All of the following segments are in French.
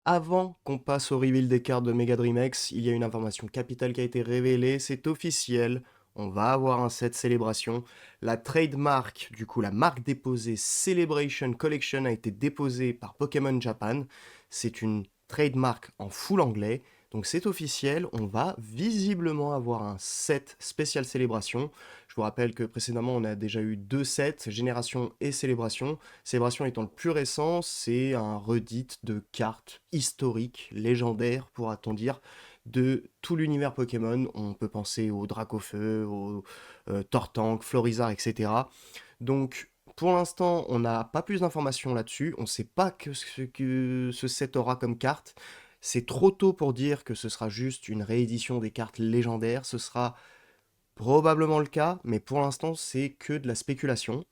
Avant qu'on passe au reveal des cartes de Mega Dream X, il y a une information capitale qui a été révélée, c'est officiel. On va avoir un set célébration. La trademark, du coup la marque déposée Celebration Collection a été déposée par Pokémon Japan. C'est une trademark en full anglais. Donc c'est officiel, on va visiblement avoir un set spécial célébration. Je vous rappelle que précédemment on a déjà eu deux sets, Génération et Célébration. Célébration étant le plus récent, c'est un redit de cartes historiques, légendaires, pourra-t-on dire, de tout l'univers Pokémon. On peut penser au Dracofeu, au Tortank, Florizarre, etc. Donc, pour l'instant, on n'a pas plus d'informations là-dessus. On ne sait pas ce que ce set aura comme carte. C'est trop tôt pour dire que ce sera juste une réédition des cartes légendaires. Ce sera probablement le cas, mais pour l'instant, c'est que de la spéculation.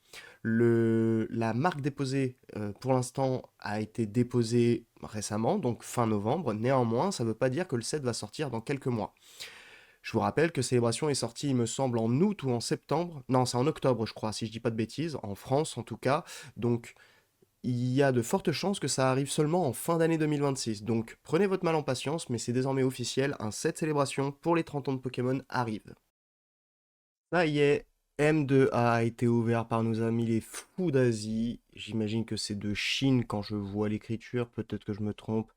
La marque déposée, pour l'instant, a été déposée récemment, donc fin novembre. Néanmoins, ça ne veut pas dire que le set va sortir dans quelques mois. Je vous rappelle que Célébration est sorti, il me semble, en août ou en septembre. Non, c'est en octobre, je crois, si je dis pas de bêtises, en France en tout cas. Donc, il y a de fortes chances que ça arrive seulement en fin d'année 2026. Donc, prenez votre mal en patience, mais c'est désormais officiel, un set Célébration pour les 30 ans de Pokémon arrive. Ça y est, M2A a été ouvert par nos amis les fous d'Asie. J'imagine que c'est de Chine quand je vois l'écriture, peut-être que je me trompe.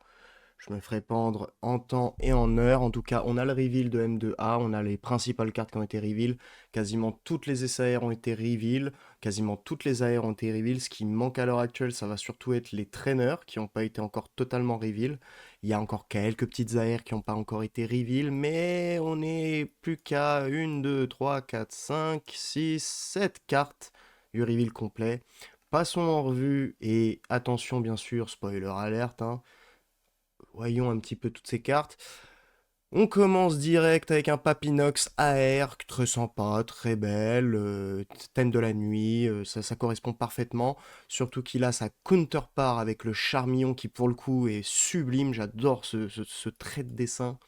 Je me ferai pendre en temps et en heure. En tout cas, on a le reveal de M2A, on a les principales cartes qui ont été reveal. Quasiment toutes les SAR ont été reveal, quasiment toutes les AR ont été reveal. Ce qui manque à l'heure actuelle, ça va surtout être les traîneurs qui n'ont pas été encore totalement reveal. Il y a encore quelques petites AR qui n'ont pas encore été reveal, mais on est plus qu'à 1, 2, 3, 4, 5, 6, 7 cartes du reveal complet. Passons en revue et attention bien sûr, spoiler alerte, hein, voyons un petit peu toutes ces cartes. On commence direct avec un Papinox AR, très sympa, très belle, thème de la nuit, ça correspond parfaitement. Surtout qu'il a sa counterpart avec le Charmillon qui pour le coup est sublime, j'adore ce trait de dessin,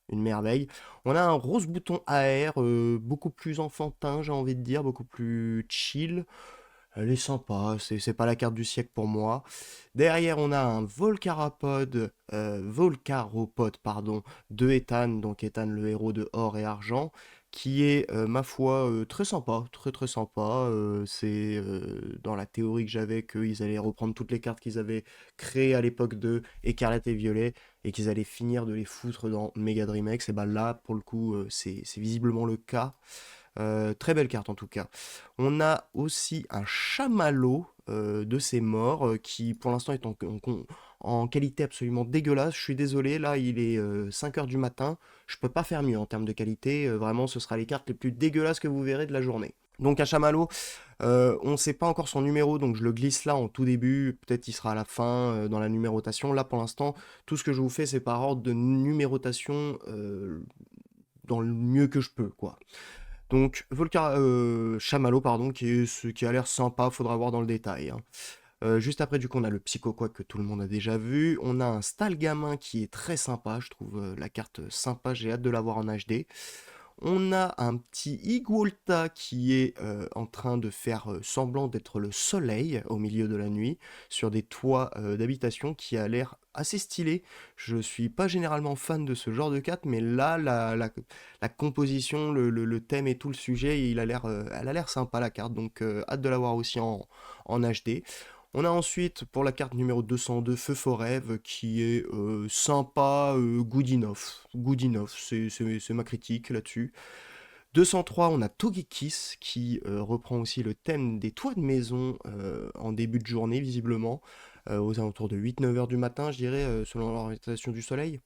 une merveille. On a un Rose Bouton AR, beaucoup plus enfantin j'ai envie de dire, beaucoup plus chill. Elle est sympa, c'est pas la carte du siècle pour moi. Derrière, on a un Volcaropode, pardon, de Ethan, donc Ethan le héros de or et argent, qui est, ma foi, très sympa, très très sympa. C'est dans la théorie que j'avais qu'ils allaient reprendre toutes les cartes qu'ils avaient créées à l'époque de Écarlate et Violet et qu'ils allaient finir de les foutre dans Mega Dream X. Et bah là, pour le coup, c'est visiblement le cas. Très belle carte en tout cas. On a aussi un chamallow de ces morts qui pour l'instant est en qualité absolument dégueulasse. Je suis désolé, là il est 5 heures du matin. Je peux pas faire mieux en termes de qualité. Vraiment, ce sera les cartes les plus dégueulasses que vous verrez de la journée. Donc un chamallow, on ne sait pas encore son numéro, donc je le glisse là en tout début. Peut-être il sera à la fin dans la numérotation. Là pour l'instant, tout ce que je vous fais c'est par ordre de numérotation dans le mieux que je peux, quoi. Donc, Chamallow, pardon, qui a l'air sympa, faudra voir dans le détail, hein. Juste après, du coup, on a le Psychoquack que tout le monde a déjà vu. On a un Stalgamin qui est très sympa, je trouve la carte sympa, j'ai hâte de l'avoir en HD. On a un petit Igualta qui est en train de faire semblant d'être le soleil au milieu de la nuit sur des toits d'habitation qui a l'air assez stylé. Je suis pas généralement fan de ce genre de carte, mais là, la composition, le thème et tout le sujet, elle a l'air sympa la carte, donc hâte de l'avoir aussi en HD. On a ensuite pour la carte numéro 202 Feu Forêve qui est sympa, good enough, c'est ma critique là-dessus. 203, on a Togekiss qui reprend aussi le thème des toits de maison en début de journée visiblement, aux alentours de 8-9 heures du matin je dirais, selon l'orientation du soleil.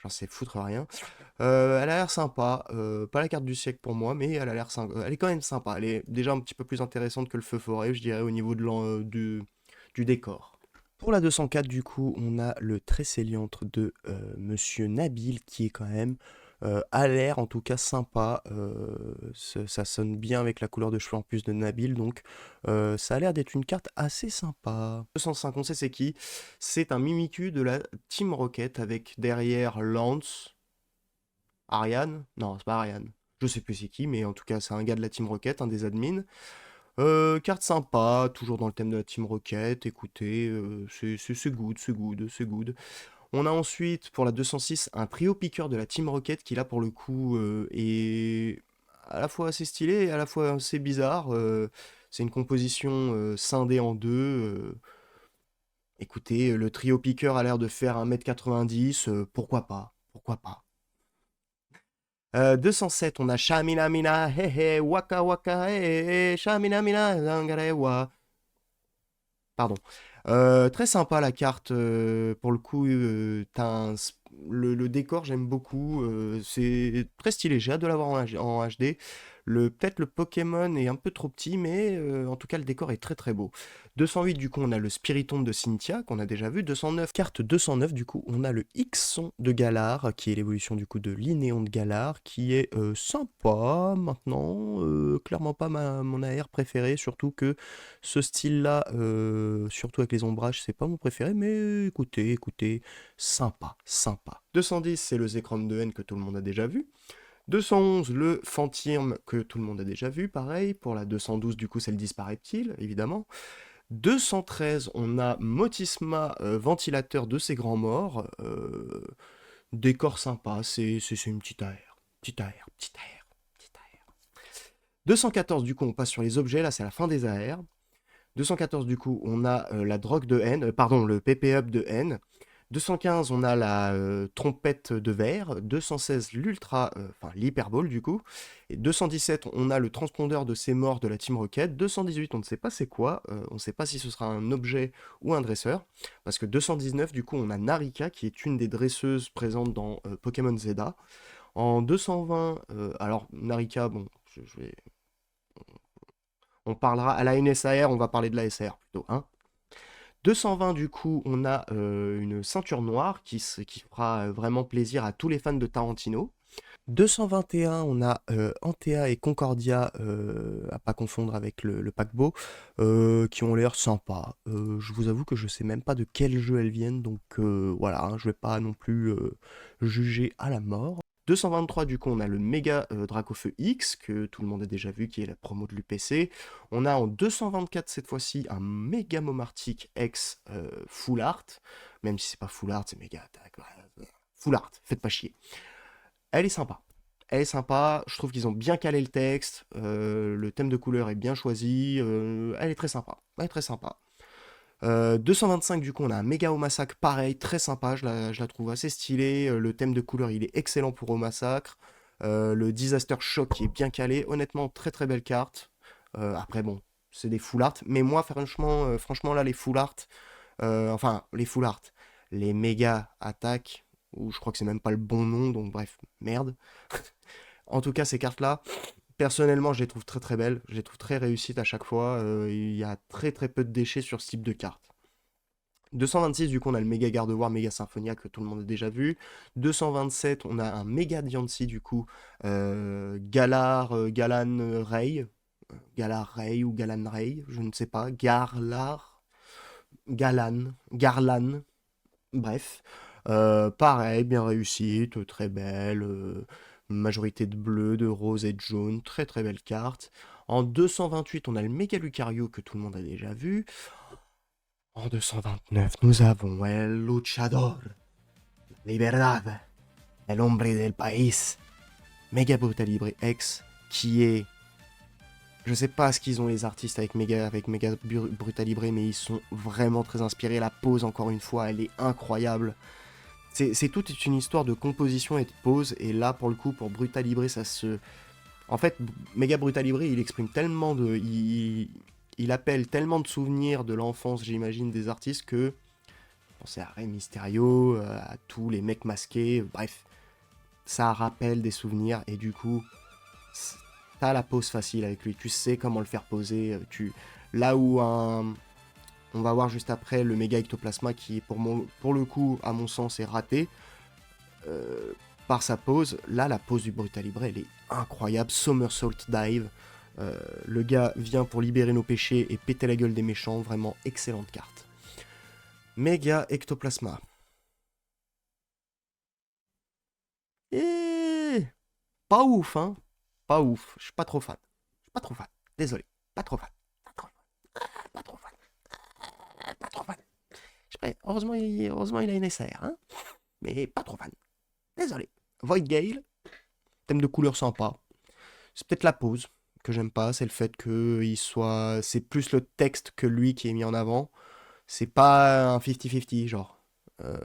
J'en sais foutre rien. Elle a l'air sympa, pas la carte du siècle pour moi, mais elle a l'air sympa. Elle est quand même sympa. Elle est déjà un petit peu plus intéressante que le feu forêt, je dirais, au niveau du décor. Pour la 204, du coup, on a le Tresséliantre de Monsieur Nabil qui est quand même a l'air en tout cas sympa. Ça sonne bien avec la couleur de cheveux en plus de Nabil, donc ça a l'air d'être une carte assez sympa. 205, on sait c'est qui. C'est un Mimikyu de la Team Rocket avec derrière Lance, Ariane. Non, c'est pas Ariane. Je sais plus c'est qui, mais en tout cas c'est un gars de la Team Rocket, un des admins. Carte sympa, toujours dans le thème de la Team Rocket, écoutez, c'est good, c'est good, c'est good. On a ensuite, pour la 206, un trio piqueur de la Team Rocket qui là pour le coup est à la fois assez stylé et à la fois assez bizarre. C'est une composition scindée en deux. Écoutez, le trio piqueur a l'air de faire 1m90, pourquoi pas? Pourquoi pas? 207, on a Shamina Mina, he he, waka waka, he he, Shamina Mina, zangarewa. Pardon. Très sympa la carte, pour le coup, le décor j'aime beaucoup, c'est très stylé, j'ai hâte de l'avoir en HD. Peut-être le Pokémon est un peu trop petit, mais en tout cas le décor est très très beau. 208 du coup on a le Spiritomb de Cynthia qu'on a déjà vu. 209, carte 209 du coup on a le X-Son de Galar, qui est l'évolution du coup de l'Inéon de Galar, qui est sympa maintenant, clairement pas mon AR préféré, surtout que ce style-là, surtout avec les ombrages, c'est pas mon préféré, mais écoutez, écoutez, sympa, sympa. 210, c'est le Zekrom de N que tout le monde a déjà vu. 211, le Fantirm que tout le monde a déjà vu, pareil. Pour la 212, du coup, c'est le Dispareptile, évidemment. 213, on a Motisma, ventilateur de ses grands morts. Décor sympa, c'est une petite AR. Petite AR, petite AR, petite AR. 214, du coup, on passe sur les objets, là, c'est la fin des AR. 214 du coup, on a la drogue de N, pardon, le PP-up de N. 215, on a la trompette de verre. 216, l'ultra, enfin l'hyperbole du coup. Et 217, on a le transpondeur de ces morts de la Team Rocket. 218, on ne sait pas c'est quoi. On ne sait pas si ce sera un objet ou un dresseur. Parce que 219, du coup, on a Narika, qui est une des dresseuses présentes dans Pokémon Zeta. En 220, alors Narika, bon, on parlera à la NSAR, on va parler de la SAR plutôt, hein. 220 du coup, on a une ceinture noire qui fera vraiment plaisir à tous les fans de Tarantino. 221, on a Antea et Concordia, à pas confondre avec le paquebot, qui ont l'air sympas. Je vous avoue que je sais même pas de quel jeu elles viennent, donc voilà, hein, je vais pas non plus juger à la mort. 223, du coup, on a le méga Dracofeu X, que tout le monde a déjà vu, qui est la promo de l'UPC. On a en 224, cette fois-ci, un méga Momartic X Full Art. Même si c'est pas Full Art, c'est méga attaque. Full Art, faites pas chier. Elle est sympa. Elle est sympa, je trouve qu'ils ont bien calé le texte, le thème de couleur est bien choisi, elle est très sympa. Elle est très sympa. 225 du coup on a un méga Massacre pareil, très sympa, je la trouve assez stylée, le thème de couleur il est excellent pour Massacre, le Disaster Shock qui est bien calé, honnêtement très très belle carte. Après bon, c'est des full art, mais moi franchement là les full art, enfin les full art, les méga attaques, ou je crois que c'est même pas le bon nom, donc bref, merde. En tout cas ces cartes là, personnellement, je les trouve très très belles, je les trouve très réussites à chaque fois. Il y a très très peu de déchets sur ce type de carte. 226, du coup, on a le méga Gardevoir, méga Symphonia que tout le monde a déjà vu. 227, on a un méga Diancie, du coup, Galar, Galan Ray, Galar Ray ou Galan Ray, je ne sais pas. Garlar, Galan, Garlan, bref. Pareil, bien réussite, très belle. Majorité de bleu, de rose et de jaune. Très très belle carte. En 228, on a le méga Lucario que tout le monde a déjà vu. En 229, nous avons El Luchador, Libertad, El Hombre del País, Mega Brutalibre X, qui est... Je sais pas ce qu'ils ont les artistes avec Mega Brutalibre, mais ils sont vraiment très inspirés. La pose, encore une fois, elle est incroyable. C'est toute une histoire de composition et de pose, et là, pour le coup, pour Brutal Libre, ça se... En fait, Mega Brutal Libre, il exprime tellement de... Il appelle tellement de souvenirs de l'enfance, j'imagine, des artistes, que... Pensez à Rey Mysterio, à tous les mecs masqués, bref. Ça rappelle des souvenirs, et du coup, t'as la pose facile avec lui. Tu sais comment le faire poser. Là où on va voir juste après le méga ectoplasma qui, pour le coup, à mon sens, est raté. euh, Par sa pose. Là, la pose du Brutalibre, elle est incroyable. Somersault Dive. Le gars vient pour libérer nos péchés et péter la gueule des méchants. Vraiment excellente carte. Méga Ectoplasma. Et pas ouf, hein. Pas ouf. Je suis pas trop fan. Je suis pas trop fan. Désolé. Pas trop fan. pas trop fan. Pas trop fan. Heureusement, heureusement, il a une SAR, hein, mais pas trop fan. Désolé. Void Gale, thème de couleur sympa. C'est peut-être la pose que j'aime pas, c'est le fait que il soit. C'est plus le texte que lui qui est mis en avant. C'est pas un 50-50, genre. Euh,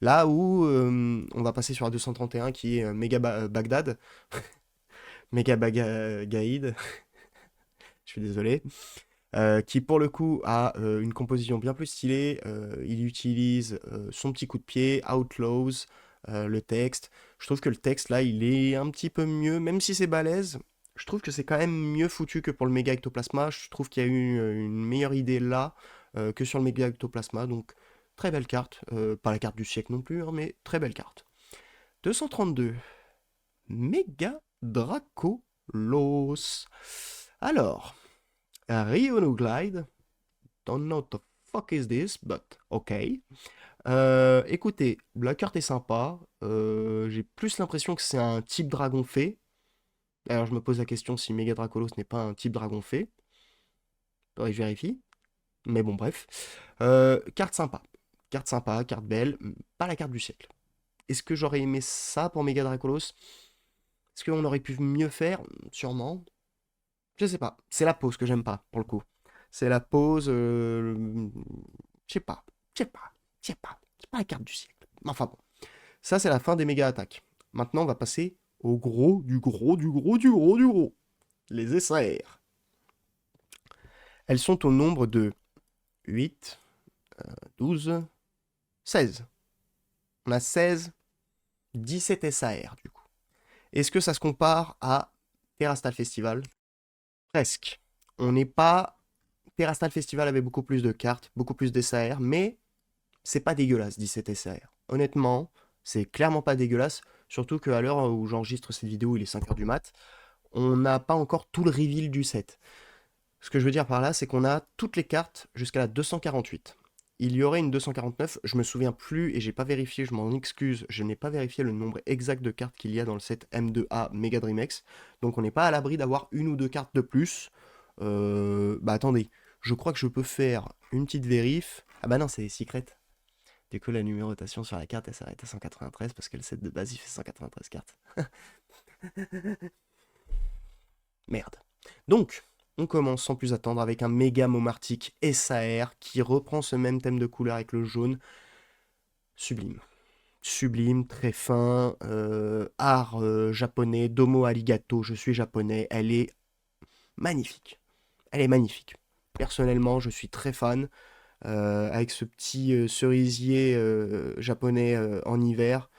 Là où on va passer sur la 231 qui est Bagdad, Gaïd, je suis désolé, qui pour le coup a une composition bien plus stylée. Il utilise son petit coup de pied, Outlaws, le texte. Je trouve que le texte là, il est un petit peu mieux, même si c'est balèze. Je trouve que c'est quand même mieux foutu que pour le méga ectoplasma. Je trouve qu'il y a eu une meilleure idée là que sur le méga ectoplasma. Donc, très belle carte. Pas la carte du siècle non plus, hein, mais très belle carte. 232. Méga Dracolos. Alors, Rhyonoglide. Don't know what the fuck is this, but ok. Écoutez, la carte est sympa. J'ai plus l'impression que c'est un type dragon fée. Alors je me pose la question si Mega Dracolos n'est pas un type dragon fée. Faudrait que je vérifie. Mais bon, bref. Carte sympa. Carte sympa, carte belle. Pas la carte du siècle. Est-ce que j'aurais aimé ça pour Mega Dracolos? Est-ce qu'on aurait pu mieux faire? Sûrement. Je sais pas. C'est la pose que j'aime pas, pour le coup. C'est la pose. Je sais pas. Je sais pas. Je sais pas. C'est pas la carte du siècle. Mais enfin bon. Ça, c'est la fin des méga attaques. Maintenant, on va passer au gros, du gros, du gros, du gros, du gros. Les SAR. Elles sont au nombre de 8, 12, 16. On a 16, 17 SAR du coup. Est-ce que ça se compare à Terrastal Festival? Presque. On n'est pas. Terrastal Festival avait beaucoup plus de cartes, beaucoup plus d'SAR, mais c'est pas dégueulasse 17 SAR. Honnêtement, c'est clairement pas dégueulasse, surtout qu'à l'heure où j'enregistre cette vidéo, il est 5h du mat, on n'a pas encore tout le reveal du set. Ce que je veux dire par là, c'est qu'on a toutes les cartes jusqu'à la 248. Il y aurait une 249, je me souviens plus et j'ai pas vérifié, je m'en excuse, je n'ai pas vérifié le nombre exact de cartes qu'il y a dans le set M2A Mega Dream X, donc on n'est pas à l'abri d'avoir une ou deux cartes de plus. Bah attendez, je crois que je peux faire une petite vérif. Ah bah non, c'est secret. Du coup, la numérotation sur la carte, elle s'arrête à 193 parce que le set de base, il fait 193 cartes. Merde. Donc, on commence sans plus attendre avec un méga Momartic SAR qui reprend ce même thème de couleur avec le jaune. Sublime. Sublime, très fin, art japonais, domo arigato, je suis japonais, elle est magnifique. Elle est magnifique. Personnellement, je suis très fan. Avec ce petit cerisier japonais en hiver.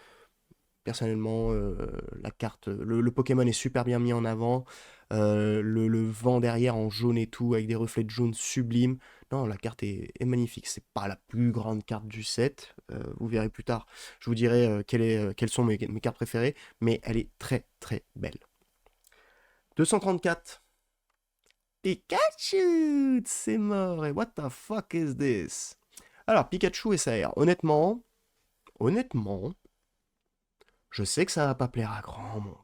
Personnellement, la carte, le Pokémon est super bien mis en avant. Le vent derrière en jaune et tout, avec des reflets de jaune sublimes. Non, la carte est magnifique. C'est pas la plus grande carte du set. Vous verrez plus tard. Je vous dirai quelles sont mes cartes préférées. Mais elle est très très belle. 234. Pikachu! C'est mort. Et what the fuck is this? Alors, Pikachu et SAR. Honnêtement, je sais que ça va pas plaire à grand monde.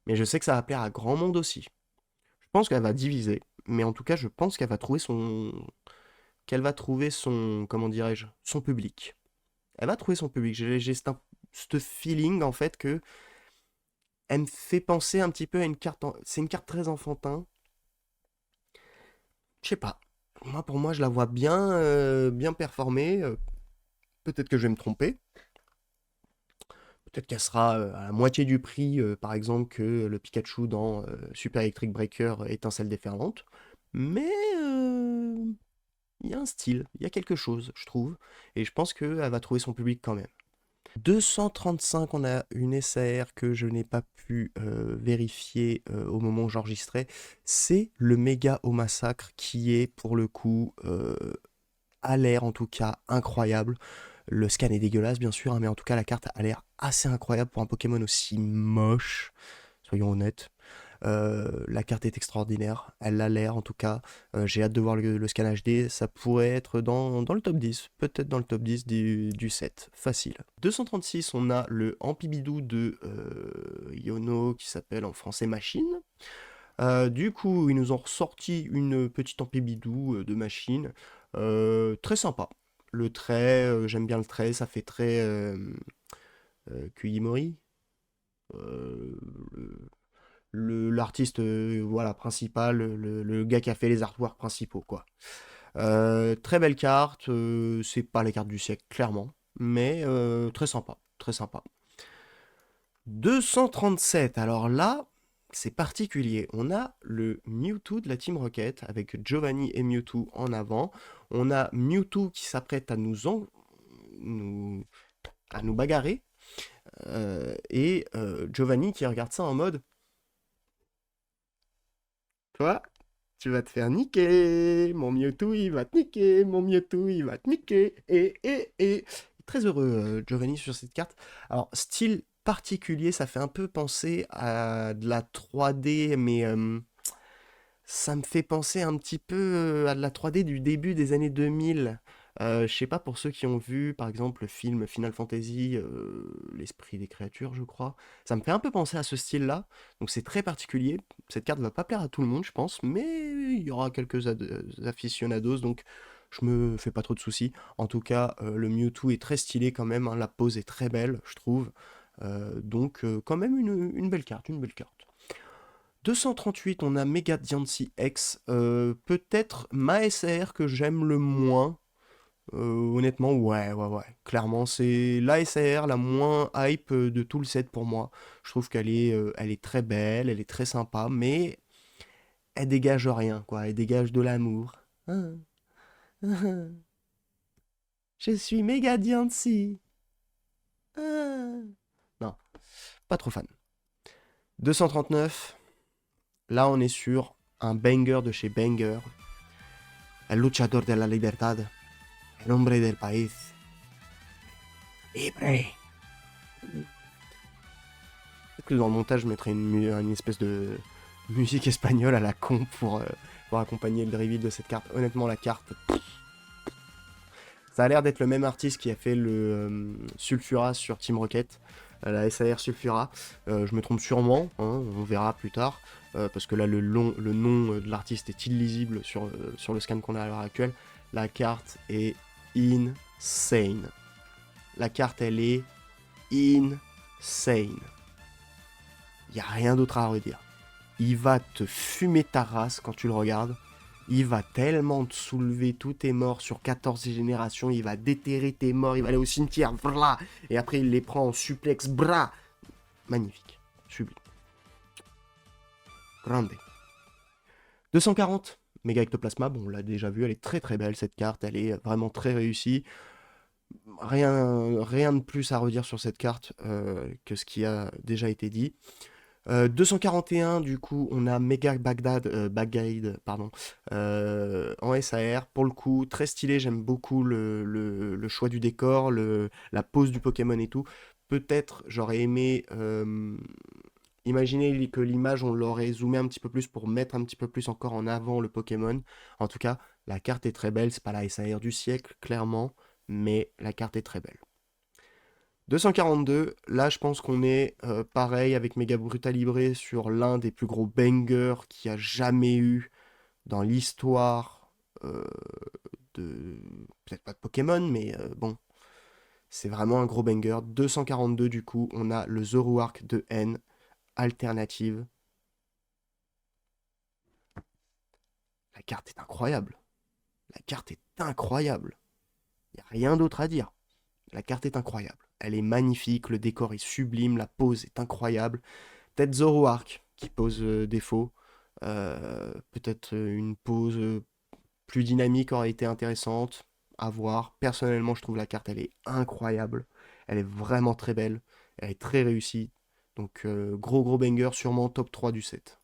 Mais je sais que ça va plaire à grand monde aussi. Je pense qu'elle va diviser. Mais en tout cas, je pense qu'elle va trouver son. Qu'elle va trouver son. Comment dirais-je? Son public. Elle va trouver son public. J'ai ce feeling, en fait, que. Elle me fait penser un petit peu à une carte. C'est une carte très enfantin. Je sais pas. Moi, pour moi, je la vois bien, bien performer. Peut-être que je vais me tromper. Peut-être qu'elle sera à la moitié du prix, par exemple, que le Pikachu dans Super Electric Breaker Étincelle déferlante. Mais il y a un style, il y a quelque chose, je trouve. Et je pense qu'elle va trouver son public quand même. 235, on a une SAR que je n'ai pas pu vérifier au moment où j'enregistrais. C'est le méga au massacre qui est pour le coup a l'air en tout cas incroyable. Le scan est dégueulasse bien sûr, hein, mais en tout cas la carte a l'air assez incroyable pour un Pokémon aussi moche. Soyons honnêtes. La carte est extraordinaire, elle a l'air en tout cas. J'ai hâte de voir le scan HD, ça pourrait être dans le top 10, peut-être dans le top 10 du set, facile. 236, on a le Ampibidou de Yono qui s'appelle en français Machine. Du coup, ils nous ont ressorti une petite ampébidou de machine. Très sympa. Le trait, j'aime bien le trait, ça fait très Kuyimori. Euh, L'artiste voilà, principal, le gars qui a fait les artworks principaux, quoi. Très belle carte, c'est pas la carte du siècle, clairement, mais très sympa, très sympa. 237, alors là, c'est particulier. On a le Mewtwo de la Team Rocket avec Giovanni et Mewtwo en avant. On a Mewtwo qui s'apprête à nous, à nous bagarrer. Et Giovanni qui regarde ça en mode toi, tu vas te faire niquer. Mon Mewtwo, il va te niquer. Mon Mewtwo, il va te niquer. Et. Très heureux, Giovanni, sur cette carte. Alors, style particulier, ça fait un peu penser à de la 3D, mais ça me fait penser un petit peu à de la 3D du début des années 2000. Je sais pas pour ceux qui ont vu, par exemple, le film Final Fantasy, l'esprit des créatures, je crois. Ça me fait un peu penser à ce style-là. Donc c'est très particulier. Cette carte va pas plaire à tout le monde, je pense, mais il y aura quelques aficionados, donc je me fais pas trop de soucis. En tout cas, le Mewtwo est très stylé quand même, hein. La pose est très belle, je trouve. Donc quand même une belle carte, une belle carte. 238, on a Mega Diancie X. Peut-être ma SR que j'aime le moins. Honnêtement, ouais. Clairement, c'est la SR la moins hype de tout le set pour moi. Je trouve elle est très belle, elle est très sympa, mais elle dégage rien, quoi. Elle dégage de l'amour. Hein, hein, je suis Mega Diancie. Hein. Non, pas trop fan. 239, là on est sur un banger de chez Banger. El luchador de la libertad. El hombre del país. Libre. Peut-être que dans le montage, je mettrai une espèce de musique espagnole à la con pour accompagner le reveal de cette carte. Honnêtement, la carte, ça a l'air d'être le même artiste qui a fait le Sulfura sur Team Rocket, la SAR Sulfura. Je me trompe sûrement, hein, on verra plus tard, parce que là, le nom de l'artiste est illisible sur le scan qu'on a à l'heure actuelle. La carte est insane. La carte, elle est insane. Il n'y a rien d'autre à redire. Il va te fumer ta race quand tu le regardes. Il va tellement te soulever tous tes morts sur 14 générations. Il va déterrer tes morts. Il va aller au cimetière. Blah, et après, il les prend en suplex. Bras. Magnifique. Sublime. Grande. 240. Méga Ectoplasma. Bon, on l'a déjà vu. Elle est très très belle cette carte. Elle est vraiment très réussie. Rien de plus à redire sur cette carte que ce qui a déjà été dit. 241, du coup, on a Mega Bagdad, pardon, en SAR. Pour le coup, très stylé, j'aime beaucoup le choix du décor, la pose du Pokémon et tout. Peut-être j'aurais aimé imaginer que l'image, on l'aurait zoomé un petit peu plus pour mettre un petit peu plus encore en avant le Pokémon. En tout cas, la carte est très belle, c'est pas la SAR du siècle, clairement, mais la carte est très belle. 242, là je pense qu'on est pareil avec Mega Brutalibré sur l'un des plus gros bangers qu'il y a jamais eu dans l'histoire de... Peut-être pas de Pokémon, mais bon, c'est vraiment un gros banger. 242 du coup, on a le Zoroark de N, alternative. La carte est incroyable. La carte est incroyable. Il n'y a rien d'autre à dire. La carte est incroyable. Elle est magnifique, le décor est sublime, la pose est incroyable. Peut-être Zoroark qui pose défaut. Peut-être une pose plus dynamique aurait été intéressante à voir. Personnellement, je trouve la carte, elle est incroyable. Elle est vraiment très belle. Elle est très réussie. Donc, gros banger, sûrement top 3 du set.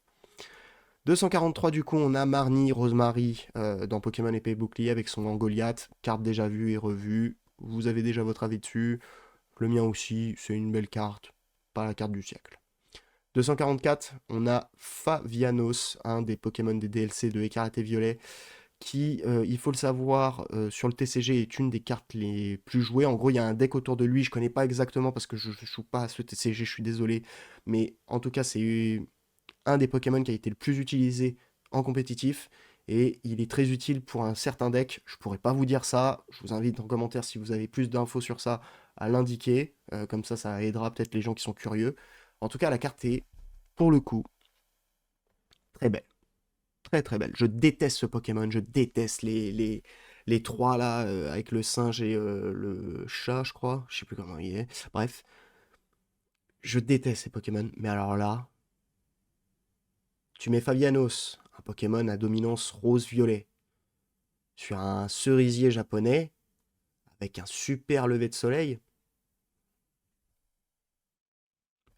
243 du coup, on a Marnie Rosemary dans Pokémon Épée et Bouclier avec son Goliath. Carte déjà vue et revue. Vous avez déjà votre avis dessus. Le mien aussi, c'est une belle carte. Pas la carte du siècle. 244, on a Favianos, un des Pokémon des DLC de Écarlate et Violet, qui, il faut le savoir, sur le TCG est une des cartes les plus jouées. En gros, il y a un deck autour de lui, je connais pas exactement parce que je joue pas à ce TCG, je suis désolé. Mais en tout cas, c'est un des Pokémon qui a été le plus utilisé en compétitif. Et il est très utile pour un certain deck. Je pourrais pas vous dire ça. Je vous invite en commentaire si vous avez plus d'infos sur ça à l'indiquer. Comme ça aidera peut-être les gens qui sont curieux. En tout cas, la carte est, pour le coup, très belle. Très très belle. Je déteste ce Pokémon. Je déteste les trois là, avec le singe et le chat, je crois. Je sais plus comment il est. Bref, je déteste ces Pokémon. Mais alors là, tu mets Fabianos, un Pokémon à dominance rose-violet, sur un cerisier japonais, avec un super lever de soleil.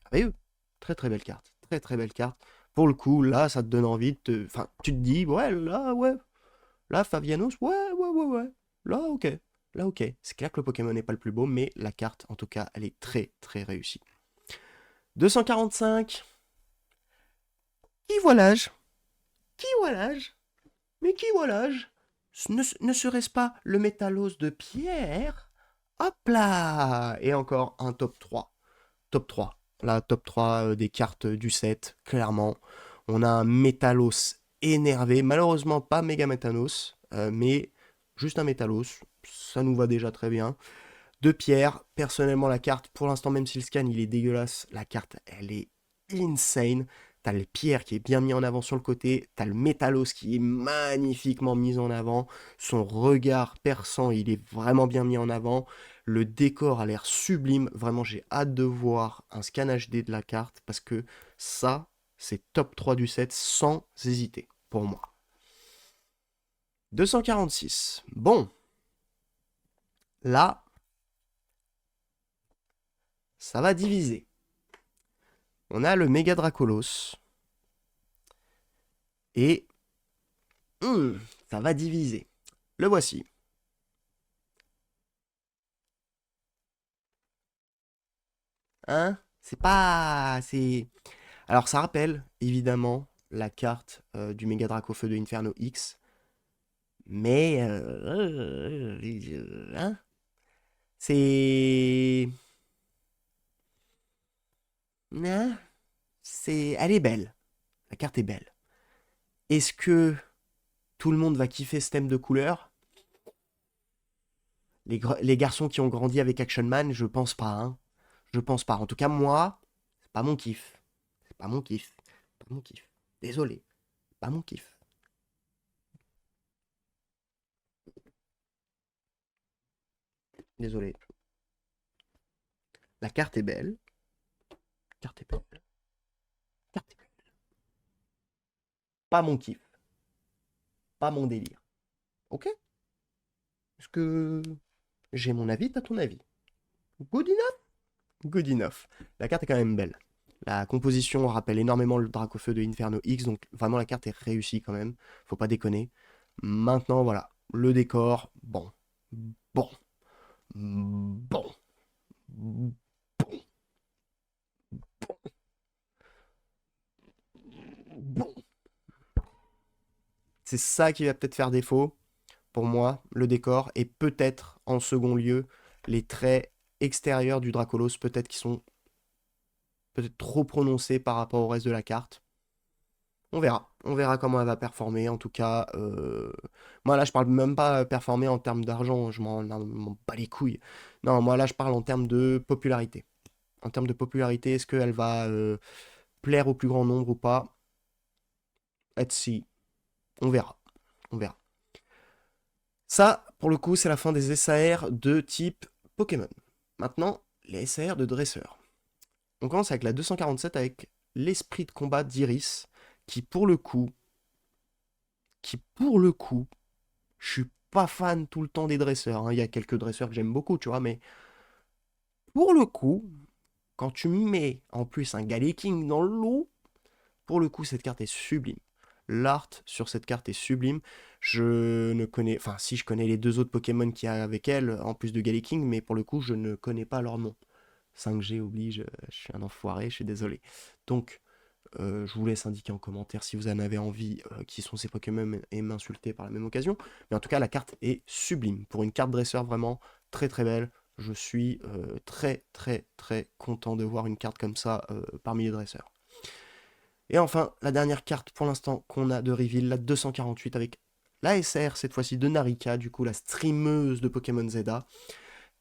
Merveilleux. Très très belle carte. Très très belle carte. Pour le coup, là, ça te donne envie de te... Enfin, tu te dis, ouais, là, ouais. Là, Fabianos, ouais, ouais, ouais, ouais. Là, ok. Là, ok. C'est clair que le Pokémon n'est pas le plus beau, mais la carte, en tout cas, elle est très très réussie. 245. Qui voilà-je? Qui voilà-je? Mais qui voilà-je? Ne serait-ce pas le métallos de pierre? Hop là! Et encore un top 3. Top 3. La top 3 des cartes du set, clairement. On a un Métalos énervé. Malheureusement, pas Méga Métalos, mais juste un Métalos. Ça nous va déjà très bien. De pierre, personnellement, la carte, pour l'instant, même si le scan il est dégueulasse, la carte elle est insane. T'as le pierre qui est bien mis en avant sur le côté, t'as le métallos qui est magnifiquement mis en avant, son regard perçant il est vraiment bien mis en avant, le décor a l'air sublime, vraiment j'ai hâte de voir un scan HD de la carte parce que ça c'est top 3 du set sans hésiter pour moi. 246, bon, là ça va diviser. On a le Méga Dracolos. Et ça va diviser. Le voici. Hein? C'est pas... C'est... Alors ça rappelle, évidemment, la carte du Méga Dracofeu de Inferno X. Mais... hein? C'est... Hein? C'est... Elle est belle. La carte est belle. Est-ce que tout le monde va kiffer ce thème de couleur? Les garçons qui ont grandi avec Action Man, je pense pas. Hein. Je pense pas. En tout cas, moi, c'est pas mon kiff. C'est pas mon kiff. Pas mon kiff. Désolé. Pas mon kiff. Désolé. La carte est belle. La carte est belle. La carte est belle. Pas mon kiff. Pas mon délire. Ok? Est-ce que j'ai mon avis? T'as ton avis? Good enough? Good enough. La carte est quand même belle. La composition rappelle énormément le Dracofeu de Inferno X, donc vraiment la carte est réussie quand même. Faut pas déconner. Maintenant, voilà. Le décor, bon. Bon. Bon. Bon. Bon. C'est ça qui va peut-être faire défaut, pour moi, le décor, et peut-être, en second lieu, les traits extérieurs du Dracolos, peut-être qui sont peut-être trop prononcés par rapport au reste de la carte. On verra. On verra comment elle va performer. En tout cas, moi là, je parle même pas performer en termes d'argent, je m'en bats les couilles. Non, moi là, je parle en termes de popularité. En termes de popularité, est-ce qu'elle va plaire au plus grand nombre ou pas? Let's see. On verra. On verra. Ça, pour le coup, c'est la fin des SAR de type Pokémon. Maintenant, les SAR de dresseur. On commence avec la 247 avec l'esprit de combat d'Iris, qui pour le coup, je suis pas fan tout le temps des dresseurs. Hein. Il y a quelques dresseurs que j'aime beaucoup, tu vois, mais pour le coup, quand tu mets en plus un Galaking dans le lot, pour le coup, cette carte est sublime. L'art sur cette carte est sublime. Je ne connais... Enfin, si, je connais les deux autres Pokémon qu'il y a avec elle, en plus de Galaking, mais pour le coup, je ne connais pas leur nom. 5G oblige, je suis un enfoiré, je suis désolé. Donc, je vous laisse indiquer en commentaire si vous en avez envie qui sont ces Pokémon et m'insulter par la même occasion. Mais en tout cas, la carte est sublime. Pour une carte dresseur vraiment très très belle, je suis très très très content de voir une carte comme ça parmi les dresseurs. Et enfin, la dernière carte pour l'instant qu'on a de reveal, la 248 avec la SR cette fois-ci de Narika, du coup la streameuse de Pokémon Zeta,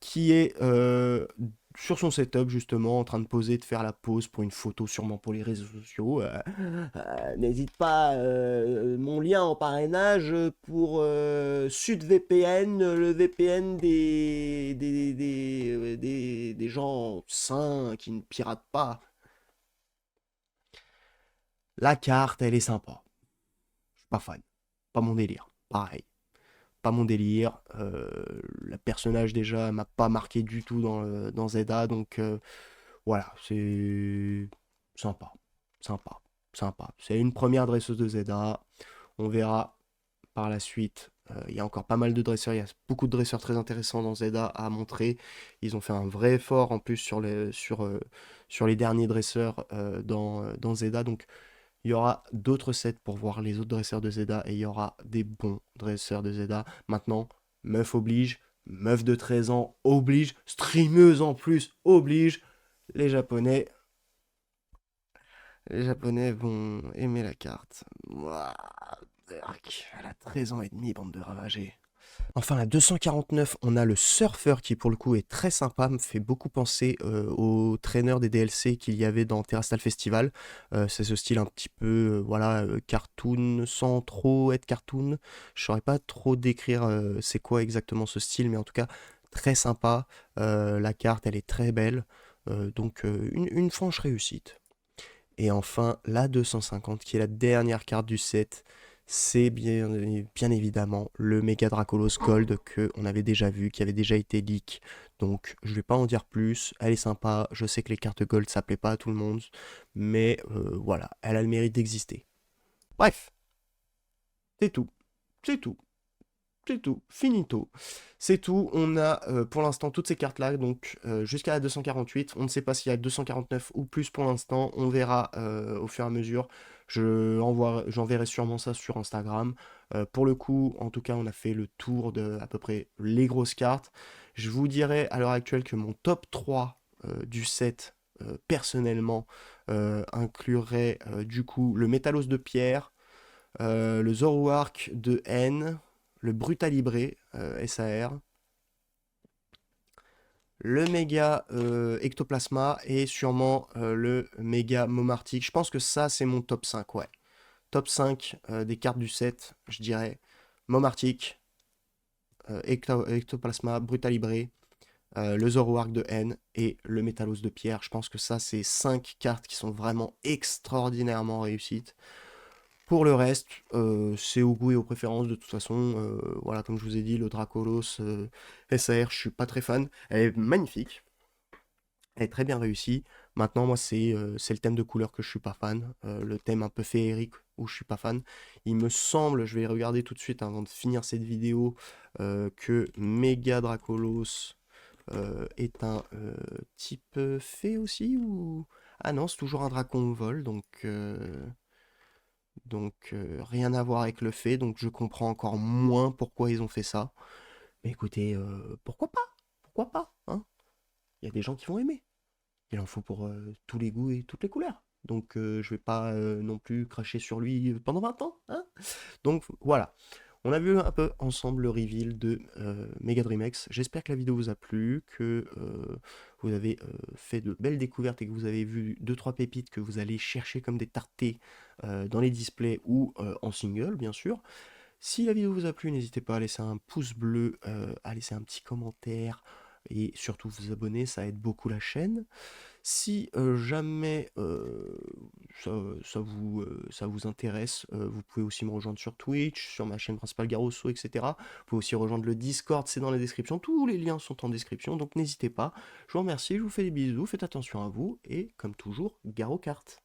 qui est sur son setup justement en train de poser, de faire la pose pour une photo sûrement pour les réseaux sociaux. N'hésite pas, mon lien en parrainage pour SudVPN, le VPN des gens sains qui ne piratent pas. La carte, elle est sympa. Je suis pas fan. Pas mon délire. Pareil. Pas mon délire. Le personnage déjà m'a pas marqué du tout dans Zelda, donc voilà, c'est sympa, sympa, sympa. C'est une première dresseuse de Zelda. On verra par la suite. Il y a encore pas mal de dresseurs, il y a beaucoup de dresseurs très intéressants dans Zelda à montrer. Ils ont fait un vrai effort en plus sur les derniers dresseurs dans Zelda, donc il y aura d'autres sets pour voir les autres dresseurs de Zelda et il y aura des bons dresseurs de Zelda. Maintenant, meuf oblige, meuf de 13 ans oblige, streameuse en plus oblige. Les Japonais, les Japonais vont aimer la carte. Ouah, elle a 13 ans et demi, bande de ravagés. Enfin, la 249, on a le surfeur qui, pour le coup, est très sympa, me fait beaucoup penser au traîneur des DLC qu'il y avait dans Terrastal Festival. C'est ce style un petit peu, voilà, cartoon, sans trop être cartoon. Je saurais pas trop décrire c'est quoi exactement ce style, mais en tout cas, très sympa. La carte, elle est très belle. Donc, une franche réussite. Et enfin, la 250, qui est la dernière carte du set, c'est bien évidemment le Mega Dracolos Gold que on avait déjà vu, qui avait déjà été leak. Donc je vais pas en dire plus, elle est sympa, je sais que les cartes Gold ça plaît pas à tout le monde, mais voilà, elle a le mérite d'exister. Bref, c'est tout, c'est tout. C'est tout, finito. C'est tout, on a pour l'instant toutes ces cartes-là, donc jusqu'à la 248. On ne sait pas s'il y a 249 ou plus pour l'instant, on verra au fur et à mesure. J'enverrai sûrement ça sur Instagram. Pour le coup, en tout cas, on a fait le tour de à peu près les grosses cartes. Je vous dirais à l'heure actuelle que mon top 3 du set, personnellement, inclurait du coup le Métalos de pierre, le Zoroark de N, le Brutalibré SAR, le Méga Ectoplasma et sûrement le Méga Momartic. Je pense que ça, c'est mon top 5, ouais. Top 5 des cartes du set, je dirais. Momartic, Ectoplasma, Brutalibré, le Zoroark de N et le Métalos de pierre. Je pense que ça, c'est 5 cartes qui sont vraiment extraordinairement réussies. Pour le reste, c'est au goût et aux préférences de toute façon. Voilà, comme je vous ai dit, le Dracolos SAR, je suis pas très fan. Elle est magnifique, elle est très bien réussie. Maintenant, moi, c'est le thème de couleur que je suis pas fan. Le thème un peu féerique où je suis pas fan. Il me semble, je vais regarder tout de suite avant de finir cette vidéo, que Mega Dracolos est un type fée aussi ou... Ah non, c'est toujours un dracon vol, donc rien à voir avec le fait, donc je comprends encore moins pourquoi ils ont fait ça. Mais écoutez, pourquoi pas? Pourquoi pas, hein? Il y a des gens qui vont aimer. Il en faut pour tous les goûts et toutes les couleurs. Donc je vais pas non plus cracher sur lui pendant 20 ans, hein? Donc voilà. On a vu un peu ensemble le reveal de Mega Dream X. J'espère que la vidéo vous a plu, que vous avez fait de belles découvertes et que vous avez vu deux trois pépites que vous allez chercher comme des tartés dans les displays ou en single, bien sûr. Si la vidéo vous a plu, n'hésitez pas à laisser un pouce bleu, à laisser un petit commentaire et surtout vous abonner, ça aide beaucoup la chaîne. Si jamais ça vous intéresse, vous pouvez aussi me rejoindre sur Twitch, sur ma chaîne principale Garosso, etc. Vous pouvez aussi rejoindre le Discord, c'est dans la description. Tous les liens sont en description, donc n'hésitez pas. Je vous remercie, je vous fais des bisous, faites attention à vous, et comme toujours, gare aux cartes.